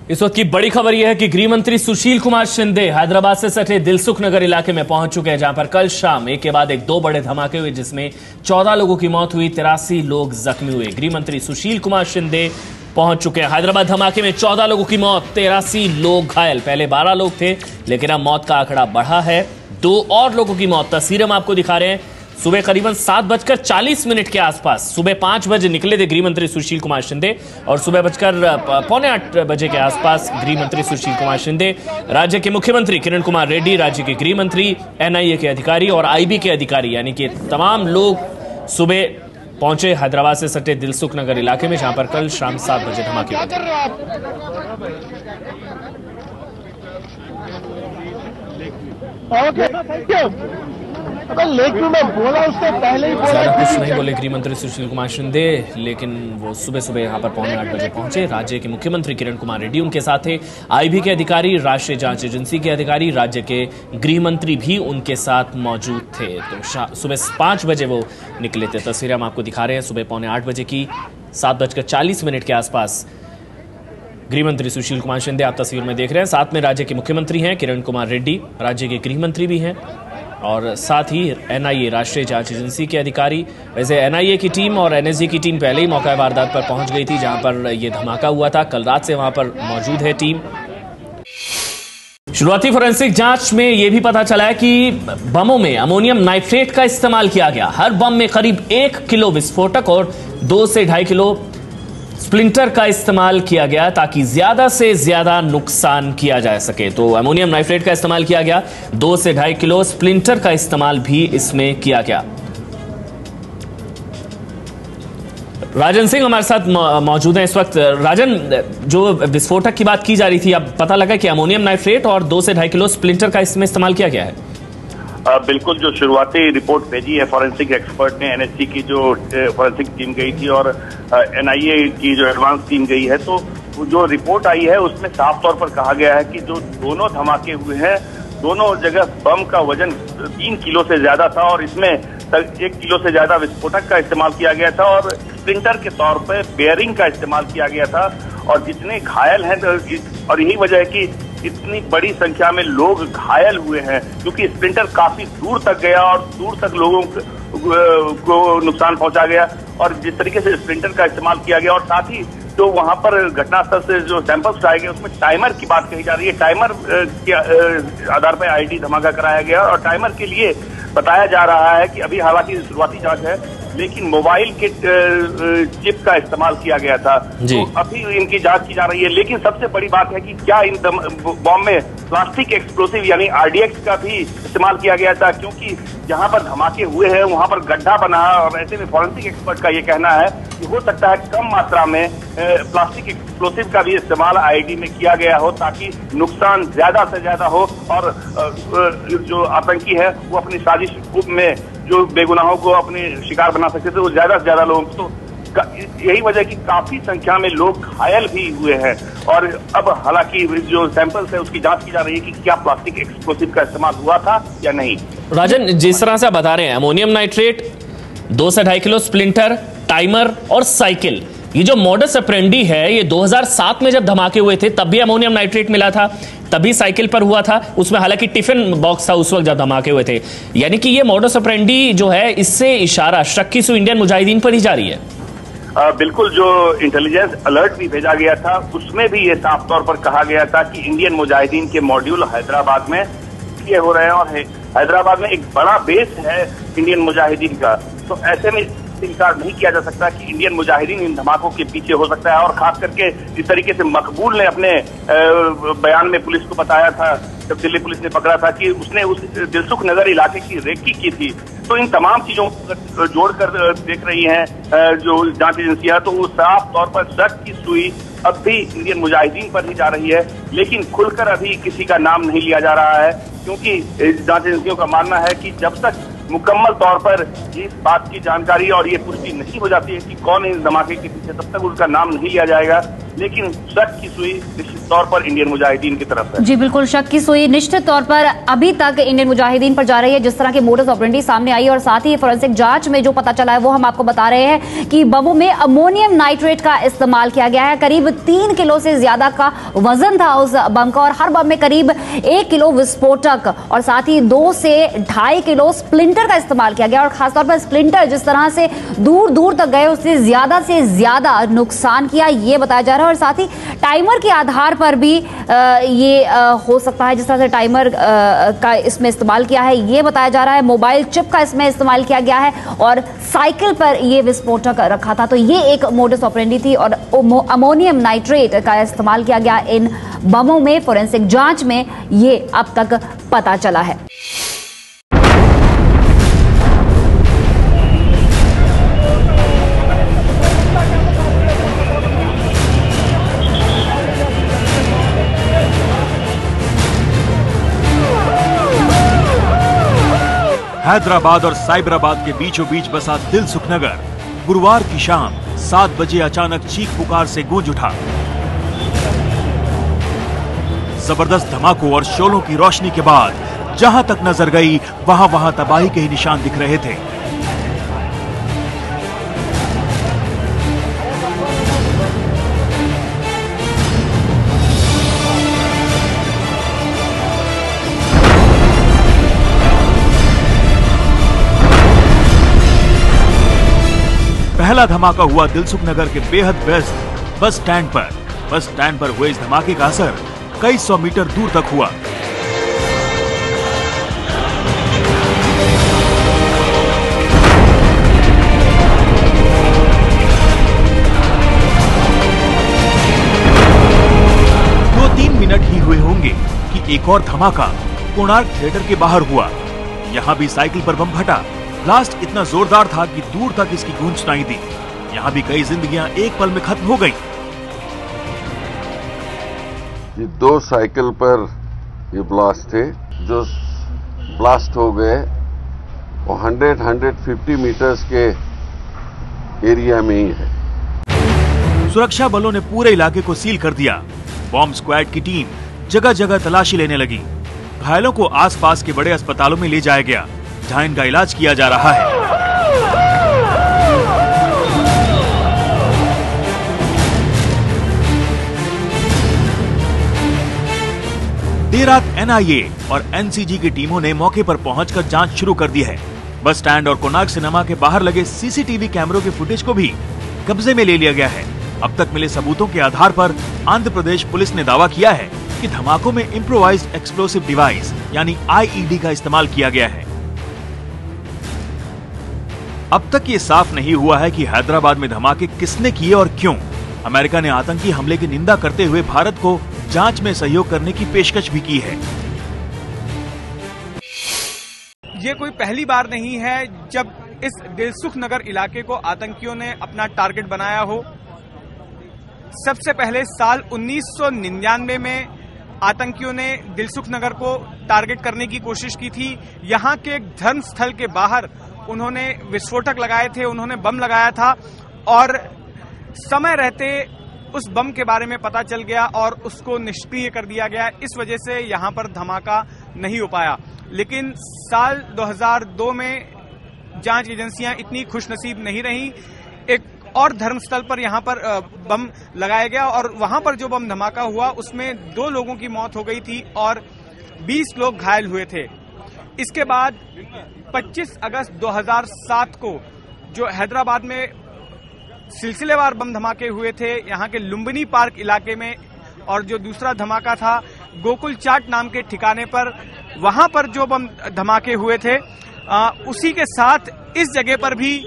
इस वक्त की बड़ी खबर यह है कि गृह मंत्री सुशील कुमार शिंदे हैदराबाद से सटे दिलसुख नगर इलाके में पहुंच चुके हैं, जहां पर कल शाम एक के बाद एक दो बड़े धमाके हुए, जिसमें 14 लोगों की मौत हुई, 83 लोग जख्मी हुए। गृह मंत्री सुशील कुमार शिंदे पहुंच चुके हैं। हैदराबाद धमाके में 14 लोगों की मौत, 83 लोग घायल। पहले 12 लोग थे, लेकिन अब मौत का आंकड़ा बढ़ा है। 2 और लोगों की मौत। तस्वीरें हम आपको दिखा रहे हैं। सुबह करीबन 7:40 के आसपास, सुबह 5 बजे निकले थे गृह मंत्री सुशील कुमार शिंदे और सुबह 7:45 के आसपास गृह मंत्री सुशील कुमार शिंदे, राज्य के मुख्यमंत्री किरण कुमार रेड्डी, राज्य के गृह मंत्री, एनआईए के अधिकारी और आईबी के अधिकारी, यानी कि तमाम लोग सुबह पहुंचे हैदराबाद से सटे दिलसुख नगर इलाके में, जहां पर कल शाम 7 बजे धमाके हुए। लेकिन मैं बोला उससे पहले ही बोला कुछ नहीं बोले गृह मंत्री सुशील कुमार शिंदे, लेकिन वो सुबह सुबह यहाँ पर 7:45 बजे पहुंचे। राज्य के मुख्यमंत्री किरण कुमार रेड्डी उनके साथ थे, आईबी के अधिकारी, राष्ट्रीय जांच एजेंसी के अधिकारी, राज्य के गृह मंत्री भी उनके साथ मौजूद थे। तो सुबह 5 बजे वो निकले थे। तस्वीरें हम आपको दिखा रहे हैं सुबह 7:45 बजे की। 7:40 के आसपास गृह मंत्री सुशील कुमार शिंदे आप तस्वीर में देख रहे हैं। साथ में राज्य के मुख्यमंत्री हैं किरण कुमार रेड्डी, राज्य के गृह मंत्री भी हैं, और साथ ही एनआईए, राष्ट्रीय जांच एजेंसी के अधिकारी। वैसे एनआईए की टीम और एनएसजी की टीम पहले ही मौका वारदात पर पहुंच गई थी, जहां पर यह धमाका हुआ था। कल रात से वहां पर मौजूद है टीम। शुरुआती फोरेंसिक जांच में यह भी पता चला है कि बमों में अमोनियम नाइट्रेट का इस्तेमाल किया गया। हर बम में करीब 1 किलो विस्फोटक और 2 से 2.5 किलो स्प्लिंटर का इस्तेमाल किया गया, ताकि ज्यादा से ज्यादा नुकसान किया जा सके। तो अमोनियम नाइट्रेट का इस्तेमाल किया गया, 2 से 2.5 किलो स्प्लिंटर का इस्तेमाल भी इसमें किया गया। राजन सिंह हमारे साथ मौजूद हैं इस वक्त। राजन, जो विस्फोटक की बात की जा रही थी, अब पता लगा कि अमोनियम नाइट्रेट और 2 से 2.5 किलो स्प्लिंटर का इसमें इस्तेमाल किया गया है। बिल्कुल, जो शुरुआती रिपोर्ट भेजी है फॉरेंसिक एक्सपर्ट ने, एनएसजी की जो फॉरेंसिक टीम गई थी और एनआईए की जो एडवांस टीम गई है, तो जो रिपोर्ट आई है उसमें साफ तौर पर कहा गया है कि जो दोनों धमाके हुए हैं, दोनों जगह बम का वजन 3 किलो से ज्यादा था और इसमें 1 किलो से ज्यादा विस्फोटक का इस्तेमाल किया गया था और स्प्लिंटर के तौर पर बेयरिंग का इस्तेमाल किया गया था। और जितने घायल हैं, और यही वजह है कि इतनी बड़ी संख्या में लोग घायल हुए हैं, क्योंकि स्प्लिंटर काफी दूर तक गया और दूर तक लोगों को नुकसान पहुंचा गया। और जिस तरीके से स्प्लिंटर का इस्तेमाल किया गया, और साथ ही जो वहां पर घटनास्थल से जो सैंपल्स उठाए गए, उसमें टाइमर की बात कही जा रही है। टाइमर के आधार पर आईडी धमाका कराया गया और टाइमर के लिए बताया जा रहा है कि अभी हालांकि शुरुआती जांच है, लेकिन मोबाइल के चिप का इस्तेमाल किया गया था। तो अभी इनकी जांच की जा रही है। लेकिन सबसे बड़ी बात है कि क्या इन बॉम्ब में प्लास्टिक एक्सप्लोसिव यानी आरडीएक्स का भी इस्तेमाल किया गया था, क्योंकि जहां पर धमाके हुए हैं वहां पर गड्ढा बना है। और ऐसे में फॉरेंसिक एक्सपर्ट का ये कहना है कि हो सकता है कम मात्रा में प्लास्टिक एक्सप्लोसिव का भी इस्तेमाल आईडी में किया गया हो, ताकि नुकसान ज्यादा से ज्यादा हो और जो आतंकी है वो अपनी साजिश में जो बेगुनाहों को अपने शिकार बना सकते थे, वो ज्यादा से ज्यादा लोगों को, तो यही वजह कि काफी संख्या में लोग घायल भी हुए हैं। और अब हालांकि जो सैंपल्स है उसकी जांच की जा रही है कि क्या प्लास्टिक एक्सप्लोसिव का इस्तेमाल हुआ था या नहीं। राजन, जिस तरह से बता रहे हैं, अमोनियम नाइट्रेट, 2 से 2.5 किलो स्प्लिंटर, टाइमर और साइकिल, ये जो मॉडस ऑपरेंडी है, ये 2007 में जब धमाके हुए थे तब भी अमोनियम नाइट्रेट मिला था, तभी साइकिल पर हुआ था। उसमें हालांकि टिफिन बॉक्स था उस वक्त जब धमाके हुए थे। यानी कि ये मॉडस ऑपरेंडी जो है, इससे इशारा शक्की से इंडियन मुजाहिदीन पर ही जा रही है। बिल्कुल, जो इंटेलिजेंस अलर्ट भी भेजा गया था उसमें भी ये साफ तौर पर कहा गया था कि इंडियन मुजाहिदीन के मॉड्यूल हैदराबाद में ये हो रहे हैं और हैदराबाद में एक बड़ा बेस है इंडियन मुजाहिदीन का। तो ऐसे में इनकार नहीं किया जा सकता कि इंडियन मुजाहिदीन इन धमाकों के पीछे हो सकता है। और खास करके जिस तरीके से मकबूल ने अपने बयान में पुलिस को बताया था, जब दिल्ली पुलिस ने पकड़ा था, कि उसने उस दिलसुख नगर इलाके की रेकी की थी। तो इन तमाम चीजों को जोड़कर देख रही हैं जो जांच एजेंसियां, तो वो साफ तौर पर शक की सुई अब भी इंडियन मुजाहिदीन पर ही जा रही है। लेकिन खुलकर अभी किसी का नाम नहीं लिया जा रहा है, क्योंकि जांच एजेंसियों का मानना है कि जब तक मुकम्मल तौर पर इस बात की जानकारी और ये पुष्टि नहीं हो जाती है कि कौन है इस धमाके के पीछे, तब तक उसका नाम नहीं लिया जाएगा। लेकिन शक की सुई निश्चित तौर पर इंडियन मुजाहिदीन की तरफ है। जी बिल्कुल, शक की सुई निश्चित तौर पर अभी तक इंडियन मुजाहिदीन पर जा रही है। जिस तरह की मोडस ऑपरेंडी सामने आई और साथ ही फोरेंसिक जांच में जो पता चला है वो हम आपको बता रहे हैं कि बमों में अमोनियम नाइट्रेट का इस्तेमाल किया गया है। करीब 3 किलो से ज्यादा का वजन था उस बम का और हर बम में करीब 1 किलो विस्फोटक और साथ ही 2 से 2.5 किलो स्प्लिंटर का इस्तेमाल किया गया। और खासतौर पर स्प्लिंटर जिस तरह से दूर दूर तक गए उससे ज्यादा नुकसान किया ये बताया जा रहा है। और साथ ही टाइमर के आधार पर भी ये हो सकता है, जिस तरह से टाइमर का इसमें इस्तेमाल किया है ये बताया जा रहा है। मोबाइल चिप का इसमें इस्तेमाल किया गया है और साइकिल पर ये विस्फोटक रखा था। तो ये एक मोडस ऑपरेंडी थी और अमोनियम नाइट्रेट का इस्तेमाल किया गया इन बमों में। फोरेंसिक जांच में ये अब तक पता चला है। हैदराबाद और साइबराबाद के बीचों बीच बसा दिलसुख नगर गुरुवार की शाम 7 बजे अचानक चीख पुकार से गूंज उठा। जबरदस्त धमाकों और शोलों की रोशनी के बाद जहां तक नजर गई वहां तबाही के ही निशान दिख रहे थे। पहला धमाका हुआ दिलसुख नगर के बेहद व्यस्त बस स्टैंड पर। बस स्टैंड पर हुए इस धमाके का असर कई 100 मीटर दूर तक हुआ। दो 3 मिनट ही हुए होंगे कि एक और धमाका कोणार्क थिएटर के बाहर हुआ। यहाँ भी साइकिल पर बम फटा। ब्लास्ट इतना जोरदार था कि दूर तक इसकी गूंज सुनाई दी। यहाँ भी कई जिंदगियां एक पल में खत्म हो गईं। ये 2 साइकिल पर ये ब्लास्ट थे जो ब्लास्ट हो गए वो 100-150 मीटर्स के एरिया में ही है। सुरक्षा बलों ने पूरे इलाके को सील कर दिया। बॉम्ब स्क्वाड की टीम जगह जगह तलाशी लेने लगी। घायलों को आसपास के बड़े अस्पतालों में ले जाया गया जहां इनका इलाज किया जा रहा है। देर रात एनआईए और एनसीजी की टीमों ने मौके पर पहुंचकर जांच शुरू कर दी है। बस स्टैंड और कोणार्क सिनेमा के बाहर लगे सीसीटीवी कैमरों के फुटेज को भी कब्जे में ले लिया गया है। अब तक मिले सबूतों के आधार पर आंध्र प्रदेश पुलिस ने दावा किया है कि धमाकों में इम्प्रोवाइज्ड एक्सप्लोसिव डिवाइस यानी आईईडी का इस्तेमाल किया गया है। अब तक ये साफ नहीं हुआ है कि हैदराबाद में धमाके किसने किए और क्यों। अमेरिका ने आतंकी हमले की निंदा करते हुए भारत को जांच में सहयोग करने की पेशकश भी की है। ये कोई पहली बार नहीं है जब इस दिलसुख नगर इलाके को आतंकियों ने अपना टारगेट बनाया हो। सबसे पहले साल 1999 में आतंकियों ने दिलसुख नगर को टारगेट करने की कोशिश की थी। यहाँ के एक धर्म स्थल के बाहर उन्होंने विस्फोटक लगाए थे, उन्होंने बम लगाया था और समय रहते उस बम के बारे में पता चल गया और उसको निष्क्रिय कर दिया गया। इस वजह से यहाँ पर धमाका नहीं हो पाया। लेकिन साल 2002 में जांच एजेंसियां इतनी खुशनसीब नहीं रहीं। एक और धर्मस्थल पर यहाँ पर बम लगाया गया और वहां पर जो बम धमाका हुआ उसमें 2 लोगों की मौत हो गई थी और 20 लोग घायल हुए थे। इसके बाद 25 अगस्त 2007 को जो हैदराबाद में सिलसिलेवार बम धमाके हुए थे यहाँ के लुम्बिनी पार्क इलाके में, और जो दूसरा धमाका था गोकुल चाट नाम के ठिकाने पर, वहां पर जो बम धमाके हुए थे उसी के साथ इस जगह पर भी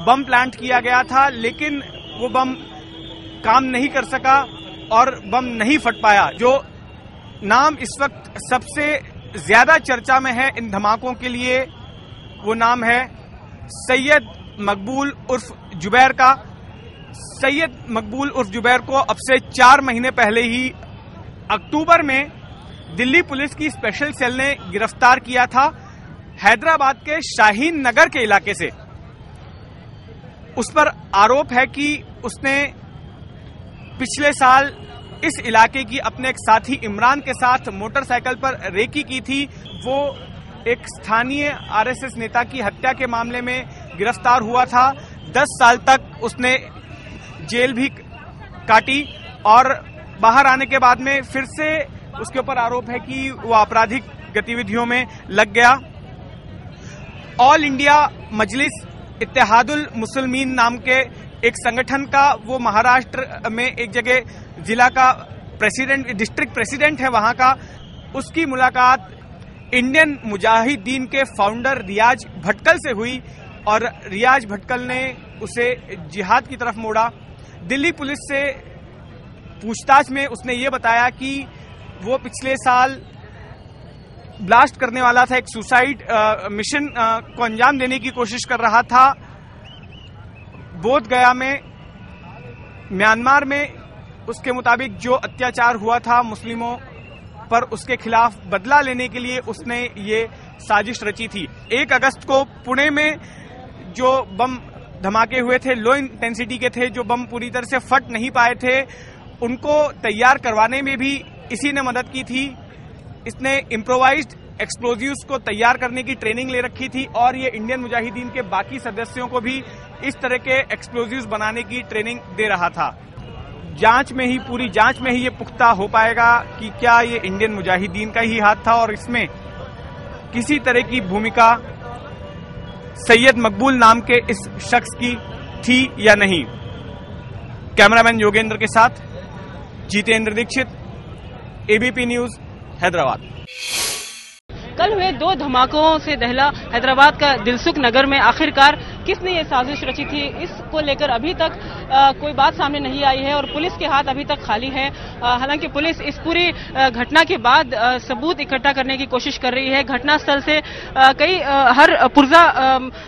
बम प्लांट किया गया था, लेकिन वो बम काम नहीं कर सका और बम नहीं फट पाया। जो नाम इस वक्त सबसे ज्यादा चर्चा में है इन धमाकों के लिए वो नाम है सैयद मकबूल उर्फ जुबैर का। सैयद मकबूल उर्फ जुबैर को अब से 4 महीने पहले ही अक्टूबर में दिल्ली पुलिस की स्पेशल सेल ने गिरफ्तार किया था हैदराबाद के शाहीन नगर के इलाके से। उस पर आरोप है कि उसने पिछले साल इस इलाके की अपने एक साथी इमरान के साथ मोटरसाइकिल पर रेकी की थी। वो एक स्थानीय आरएसएस नेता की हत्या के मामले में गिरफ्तार हुआ था। 10 साल तक उसने जेल भी काटी और बाहर आने के बाद में फिर से उसके ऊपर आरोप है कि वो आपराधिक गतिविधियों में लग गया। ऑल इंडिया मजलिस इत्तेहादुल मुस्लिमीन नाम के एक संगठन का वो महाराष्ट्र में एक जगह जिला का प्रेसिडेंट, डिस्ट्रिक्ट प्रेसिडेंट है वहां का, उसकी मुलाकात इंडियन मुजाहिदीन के फाउंडर रियाज भटकल से हुई और रियाज भटकल ने उसे जिहाद की तरफ मोड़ा। दिल्ली पुलिस से पूछताछ में उसने ये बताया कि वो पिछले साल ब्लास्ट करने वाला था, एक सुसाइड मिशन को अंजाम देने की कोशिश कर रहा था। बोध गया में, म्यांमार में उसके मुताबिक जो अत्याचार हुआ था मुस्लिमों पर, उसके खिलाफ बदला लेने के लिए उसने ये साजिश रची थी। 1 अगस्त को पुणे में जो बम धमाके हुए थे, लो इंटेंसिटी के थे, जो बम पूरी तरह से फट नहीं पाए थे, उनको तैयार करवाने में भी इसी ने मदद की थी। इसने इम्प्रोवाइज्ड एक्सप्लोजिव्स को तैयार करने की ट्रेनिंग ले रखी थी और ये इंडियन मुजाहिदीन के बाकी सदस्यों को भी इस तरह के एक्सप्लोजिव्स बनाने की ट्रेनिंग दे रहा था। जांच में ही, पूरी जांच में ही ये पुख्ता हो पाएगा कि क्या ये इंडियन मुजाहिदीन का ही हाथ था और इसमें किसी तरह की भूमिका सैयद मकबूल नाम के इस शख्स की थी या नहीं। कैमरामैन योगेंद्र के साथ जितेंद्र दीक्षित, एबीपी न्यूज, हैदराबाद। कल हुए 2 धमाकों से दहला हैदराबाद का दिलसुख नगर में आखिरकार किसने ये साजिश रची थी, इसको लेकर अभी तक कोई बात सामने नहीं आई है और पुलिस के हाथ अभी तक खाली है। हालांकि पुलिस इस पूरी घटना के बाद सबूत इकट्ठा करने की कोशिश कर रही है। घटनास्थल से हर पुर्जा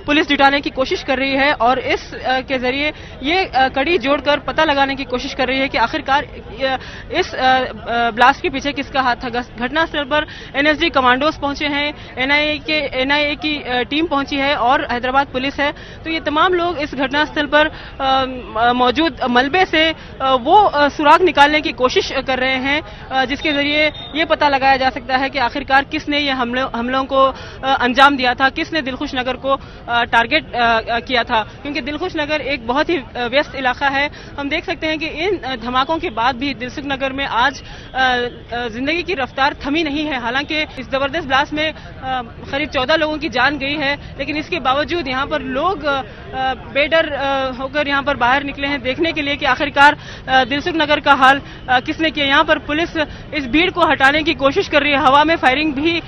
पुलिस जुटाने की कोशिश कर रही है और इस के जरिए ये कड़ी जोड़कर पता लगाने की कोशिश कर रही है कि आखिरकार इस ब्लास्ट के पीछे किसका हाथ था। घटनास्थल पर एनएसजी कमांडोज पहुंचे हैं, एनआईए की टीम पहुंची है और हैदराबाद पुलिस है। तो ये तमाम लोग इस घटनास्थल पर मौजूद मलबे से वो सुराग निकालने की कोशिश कर रहे हैं जिसके जरिए ये पता लगाया जा सकता है कि आखिरकार किसने ये हमलों को अंजाम दिया था, किसने दिलखुश नगर को टारगेट किया था। क्योंकि दिलखुश नगर एक बहुत ही व्यस्त इलाका है। हम देख सकते हैं कि इन धमाकों के बाद भी दिलसुख नगर में आज जिंदगी की रफ्तार थमी नहीं है। हालांकि इस जबरदस्त ब्लास्ट में करीब 14 लोगों की जान गई है, लेकिन इसके बावजूद यहाँ पर लोग बेडर होकर यहाँ पर बाहर निकले हैं देखने के लिए कि आखिरकार दिलसुख नगर का हाल किसने किया। यहाँ पर पुलिस इस भीड़ को हटाने की कोशिश कर रही है। हवा में फायरिंग भी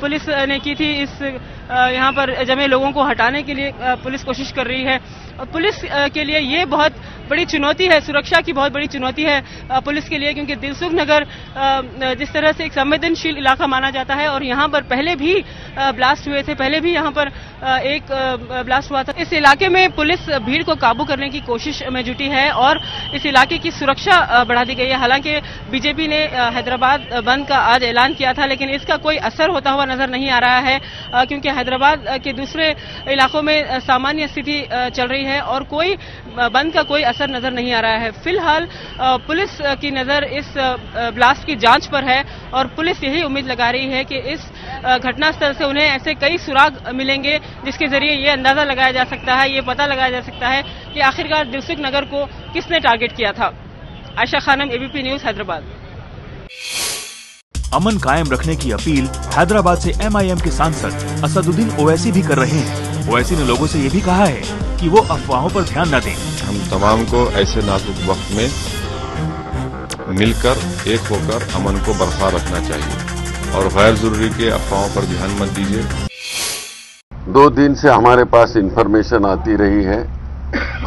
पुलिस ने की थी। इस यहाँ पर जमे लोगों को हटाने के लिए पुलिस कोशिश कर रही है। पुलिस के लिए ये बहुत बड़ी चुनौती है, सुरक्षा की बहुत बड़ी चुनौती है पुलिस के लिए, क्योंकि दिलसुख नगर जिस तरह से एक संवेदनशील इलाका माना जाता है और यहाँ पर पहले भी ब्लास्ट हुए थे, पहले भी यहाँ पर एक ब्लास्ट हुआ था। इस इलाके में पुलिस भीड़ को काबू करने की कोशिश में जुटी है और इस इलाके की सुरक्षा बढ़ा दी गई है। हालांकि बीजेपी ने हैदराबाद बंद का आज ऐलान किया था, लेकिन इसका कोई असर होता हुआ नजर नहीं आ रहा है क्योंकि हैदराबाद के दूसरे इलाकों में सामान्य स्थिति चल रही है और कोई बंद का कोई असर नजर नहीं आ रहा है। फिलहाल पुलिस की नजर इस ब्लास्ट की जांच पर है और पुलिस यही उम्मीद लगा रही है कि इस घटनास्थल से उन्हें ऐसे कई सुराग मिलेंगे जिसके जरिए ये अंदाजा लगाया जा सकता है, ये पता लगाया जा सकता है कि आखिरकार दिलसुख नगर को किसने टारगेट किया था। Ayesha Khanam, ABP news, Hyderabad. अमन कायम रखने की अपील हैदराबाद से एमआईएम के सांसद असदुद्दीन ओवैसी भी कर रहे हैं। ओवैसी ने लोगों से ये भी कहा है कि वो अफवाहों पर ध्यान न दें। हम तमाम को ऐसे नाजुक वक्त में मिलकर एक होकर अमन को बरकरार रखना चाहिए और गैर जरूरी के अफवाहों पर ध्यान मत दीजिए। 2 दिन से हमारे पास इंफॉर्मेशन आती रही है।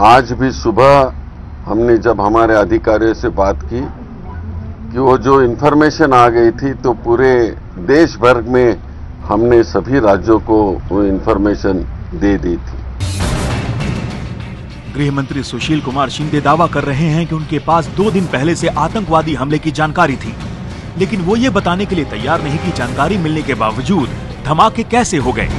आज भी सुबह हमने जब हमारे अधिकारियों से बात की कि वो जो इंफॉर्मेशन आ गई थी तो पूरे देश भर में हमने सभी राज्यों को वो इंफॉर्मेशन दे दी थी। गृह मंत्री सुशील कुमार शिंदे दावा कर रहे हैं कि उनके पास 2 दिन पहले से आतंकवादी हमले की जानकारी थी, लेकिन वो ये बताने के लिए तैयार नहीं कि जानकारी मिलने के बावजूद धमाके कैसे हो गए।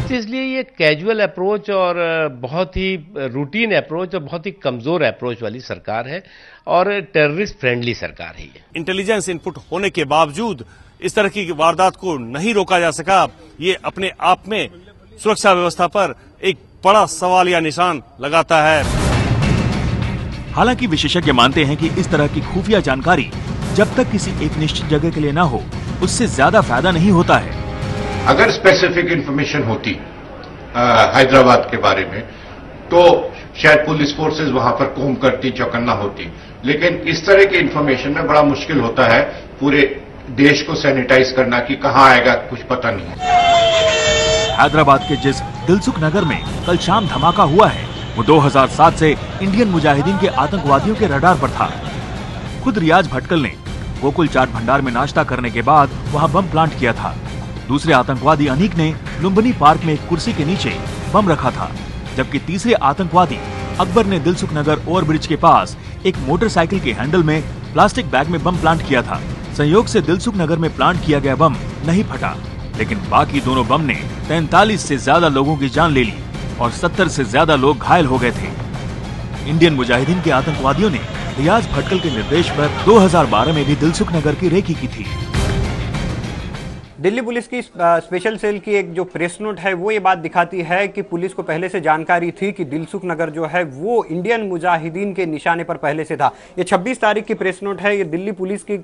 तो इसलिए ये कैजुअल अप्रोच और बहुत ही रूटीन अप्रोच और बहुत ही कमजोर अप्रोच वाली सरकार है और टेररिस्ट फ्रेंडली सरकार है। इंटेलिजेंस इनपुट होने के बावजूद इस तरह की वारदात को नहीं रोका जा सका। ये अपने आप में सुरक्षा व्यवस्था पर एक बड़ा सवालिया निशान लगाता है। हालांकि विशेषज्ञ मानते हैं कि इस तरह की खुफिया जानकारी जब तक किसी एक निश्चित जगह के लिए न हो, उससे ज्यादा फायदा नहीं होता है। अगर स्पेसिफिक इंफॉर्मेशन होती हैदराबाद के बारे में तो शायद पुलिस फोर्सेस वहां पर कोम करती, चौकन्ना होती, लेकिन इस तरह की इंफॉर्मेशन में बड़ा मुश्किल होता है पूरे देश को सैनिटाइज करना कि कहां आएगा कुछ पता नहीं है। हैदराबाद के जिस दिलसुख नगर में कल शाम धमाका हुआ है वो 2007 से इंडियन मुजाहिदीन के आतंकवादियों के रडार पर था। खुद रियाज भटकल ने गोकुल चाट भंडार में नाश्ता करने के बाद वहां बम प्लांट किया था। दूसरे आतंकवादी अनीक ने लुम्बिनी पार्क में एक कुर्सी के नीचे बम रखा था, जबकि तीसरे आतंकवादी अकबर ने दिलसुख नगर ओवरब्रिज के पास एक मोटरसाइकिल के हैंडल में प्लास्टिक बैग में बम प्लांट किया था। संयोग से दिलसुख नगर में प्लांट किया गया बम नहीं फटा, लेकिन बाकी दोनों बम ने 43 से ज्यादा लोगों की जान ले ली और 70 से ज्यादा लोग घायल हो गए थे। इंडियन मुजाहिदीन के आतंकवादियों ने रियाज भटकल के निर्देश पर 2012 में भी दिलसुख नगर की रेकी की थी। दिल्ली पुलिस की स्पेशल सेल की एक जो प्रेस नोट है वो ये बात दिखाती है कि पुलिस को पहले से जानकारी थी कि दिलसुख नगर जो है वो इंडियन मुजाहिदीन के निशाने पर पहले से था। ये 26 तारीख की प्रेस नोट है। ये दिल्ली पुलिस की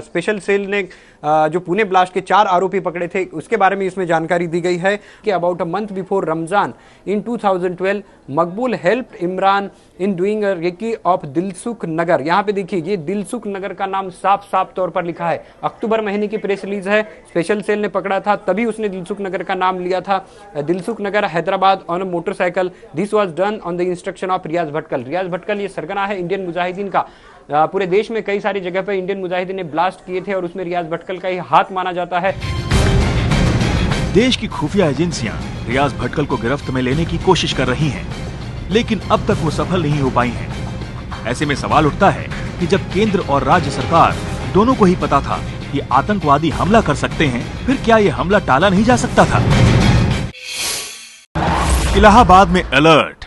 स्पेशल सेल ने जो पुणे ब्लास्ट के 4 आरोपी पकड़े थे उसके बारे में इसमें जानकारी दी गई है कि about a month before Ramzan in 2012 Maqbool help Imran in doing a recce of Dilsukh Nagar. यहाँ पे देखिए ये दिलसुख नगर का नाम साफ साफ तौर पर लिखा है। अक्टूबर महीने की प्रेस रिलीज है, स्पेशल सेल ने पकड़ा था, तभी उसने दिलसुख नगर का नाम लिया था। Dilsukh Nagar Hyderabad on a motorcycle. This was done on the instruction of Riyaz Bhatkal. Riyaz Bhatkal ये सरगना है इंडियन मुजाहिदीन का। पूरे देश में कई सारी जगह पर इंडियन मुजाहिदीन ने ब्लास्ट किए थे और उसमें रियाज भटकल का ही हाथ माना जाता है। देश की खुफिया एजेंसियां रियाज भटकल को गिरफ्त में लेने की कोशिश कर रही हैं, लेकिन अब तक वो सफल नहीं हो पाई हैं। ऐसे में सवाल उठता है कि जब केंद्र और राज्य सरकार दोनों को ही पता था कि आतंकवादी हमला कर सकते हैं, फिर क्या ये हमला टाला नहीं जा सकता था? इलाहाबाद में अलर्ट।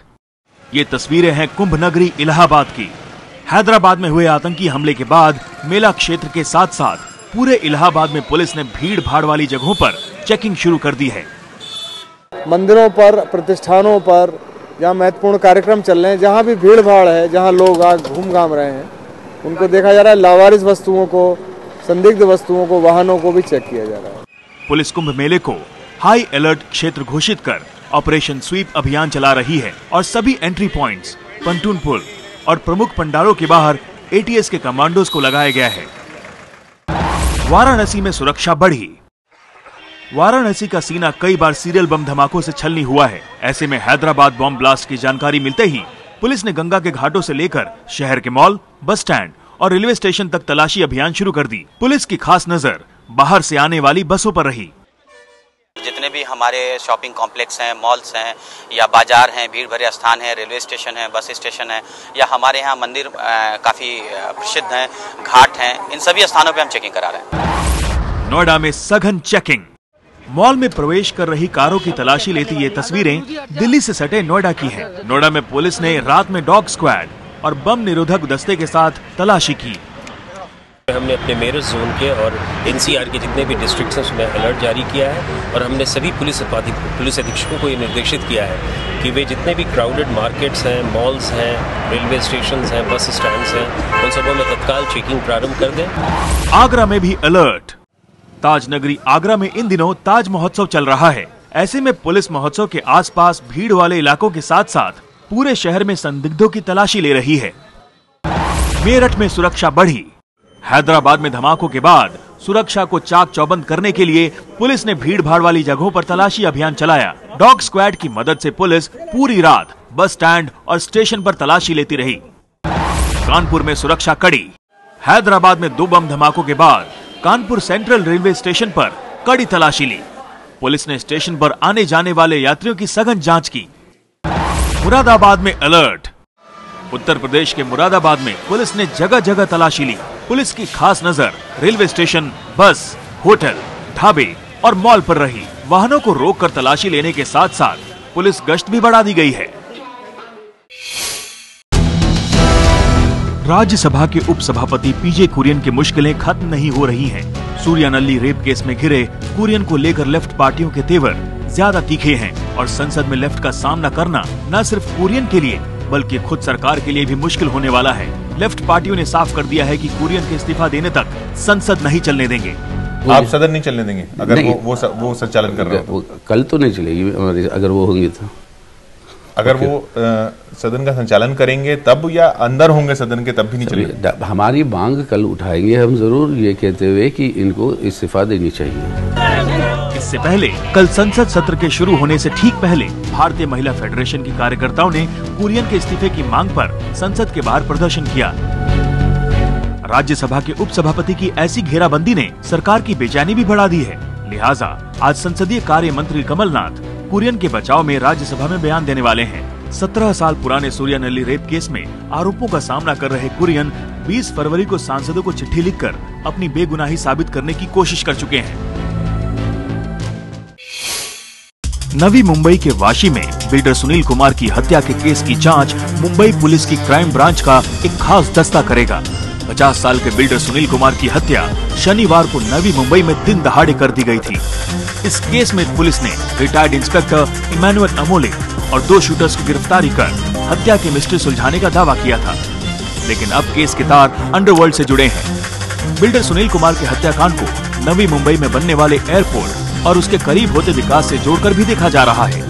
ये तस्वीरें हैं कुंभ नगरी इलाहाबाद की। हैदराबाद में हुए आतंकी हमले के बाद मेला क्षेत्र के साथ साथ पूरे इलाहाबाद में पुलिस ने भीड़ भाड़ वाली जगहों पर चेकिंग शुरू कर दी है। मंदिरों पर, प्रतिष्ठानों पर, जहाँ महत्वपूर्ण कार्यक्रम चल रहे हैं, जहाँ भी भीड़ भाड़ है, जहाँ लोग आग घूम घाम रहे हैं, उनको देखा जा रहा है। लावारिस वस्तुओं को, संदिग्ध वस्तुओं को, वाहनों को भी चेक किया जा रहा है। पुलिस कुंभ मेले को हाई अलर्ट क्षेत्र घोषित कर ऑपरेशन स्वीप अभियान चला रही है और सभी एंट्री पॉइंट्स, पंटून पुल और प्रमुख पंडालों के बाहर एटीएस के कमांडोज को लगाया गया है। वाराणसी में सुरक्षा बढ़ी। वाराणसी का सीना कई बार सीरियल बम धमाकों से छलनी हुआ है। ऐसे में हैदराबाद बम ब्लास्ट की जानकारी मिलते ही पुलिस ने गंगा के घाटों से लेकर शहर के मॉल, बस स्टैंड और रेलवे स्टेशन तक तलाशी अभियान शुरू कर दी। पुलिस की खास नजर बाहर से आने वाली बसों पर रही। जितने भी हमारे शॉपिंग कॉम्प्लेक्स हैं, मॉल्स हैं या बाजार हैं, भीड़ भरे स्थान है, रेलवे स्टेशन है, बस स्टेशन है या हमारे यहाँ मंदिर काफी प्रसिद्ध हैं, घाट हैं, इन सभी स्थानों पे हम चेकिंग करा रहे हैं। नोएडा में सघन चेकिंग। मॉल में प्रवेश कर रही कारों की तलाशी लेती ये तस्वीरें दिल्ली से सटे नोएडा की हैं। नोएडा में पुलिस ने रात में डॉग स्क्वाड और बम निरोधक दस्ते के साथ तलाशी की। हमने अपने मेरठ जोन के और एनसीआर के जितने भी डिस्ट्रिक्ट्स हैं उसमें अलर्ट जारी किया है और हमने सभी पुलिस अधीक्षकों को ये निर्देशित किया है कि वे जितने भी क्राउडेड मार्केट्स हैं, मॉल्स हैं, रेलवे स्टेशंस हैं, बस स्टैंड्स हैं, उन सबों में तत्काल चेकिंग प्रारंभ कर दें। आगरा में भी अलर्ट। ताज नगरी आगरा में इन दिनों ताज महोत्सव चल रहा है। ऐसे में पुलिस महोत्सव के आसपास भीड़ वाले इलाकों के साथ साथ पूरे शहर में संदिग्धों की तलाशी ले रही है। मेरठ में सुरक्षा बढ़ी। हैदराबाद में धमाकों के बाद सुरक्षा को चाक चौबंद करने के लिए पुलिस ने भीड़ भाड़ वाली जगहों पर तलाशी अभियान चलाया। डॉग स्क्वाड की मदद से पुलिस पूरी रात बस स्टैंड और स्टेशन पर तलाशी लेती रही। कानपुर में सुरक्षा कड़ी। हैदराबाद में 2 बम धमाकों के बाद कानपुर सेंट्रल रेलवे स्टेशन पर कड़ी तलाशी ली। पुलिस ने स्टेशन पर आने जाने वाले यात्रियों की सघन जांच की। मुरादाबाद में अलर्ट। उत्तर प्रदेश के मुरादाबाद में पुलिस ने जगह जगह तलाशी ली। पुलिस की खास नजर रेलवे स्टेशन, बस, होटल, ढाबे और मॉल पर रही। वाहनों को रोककर तलाशी लेने के साथ साथ पुलिस गश्त भी बढ़ा दी गई है। राज्यसभा के उपसभापति पीजे कुरियन की मुश्किलें खत्म नहीं हो रही हैं। सूर्यानल्ली रेप केस में घिरे कुरियन को लेकर लेफ्ट पार्टियों के तेवर ज्यादा तीखे हैं और संसद में लेफ्ट का सामना करना न सिर्फ कुरियन के लिए बल्कि खुद सरकार के लिए भी मुश्किल होने वाला है। लेफ्ट पार्टियों ने साफ कर दिया है कि कुरियन के इस्तीफा देने तक संसद नहीं चलने देंगे। आप सदन नहीं चलने देंगे अगर वो संचालन कर रहे हो? कल तो नहीं चलेगी अगर वो होंगे तो। अगर वो सदन का संचालन करेंगे तब, या अंदर होंगे सदन के तब भी नहीं चलेगा? हमारी मांग कल उठाएंगे हम जरूर, ये कहते हुए कि इनको इस्तीफा देनी चाहिए। इससे पहले कल संसद सत्र के शुरू होने से ठीक पहले भारतीय महिला फेडरेशन की कार्यकर्ताओं ने कुरियन के इस्तीफे की मांग पर संसद के बाहर प्रदर्शन किया। राज्यसभा के उपसभापति की ऐसी घेराबंदी ने सरकार की बेचैनी भी बढ़ा दी है। लिहाजा आज संसदीय कार्य मंत्री कमलनाथ कुरियन के बचाव में राज्यसभा में बयान देने वाले हैं। 17 साल पुराने सूर्यानल्ली रेप केस में आरोपों का सामना कर रहे कुरियन 20 फरवरी को सांसदों को चिट्ठी लिखकर अपनी बेगुनाही साबित करने की कोशिश कर चुके हैं। नवी मुंबई के वाशी में बिल्डर सुनील कुमार की हत्या के केस की जांच मुंबई पुलिस की क्राइम ब्रांच का एक खास दस्ता करेगा। 50 साल के बिल्डर सुनील कुमार की हत्या शनिवार को नवी मुंबई में दिन दहाड़े कर दी गई थी। इस केस में पुलिस ने रिटायर्ड इंस्पेक्टर इमैनुअल अमोले और 2 शूटर्स की गिरफ्तारी कर हत्या की मिस्ट्री सुलझाने का दावा किया था, लेकिन अब केस के तार अंडरवर्ल्ड से जुड़े हैं। बिल्डर सुनील कुमार के हत्याकांड को नवी मुंबई में बनने वाले एयरपोर्ट और उसके करीब होते विकास से जोड़कर भी देखा जा रहा है।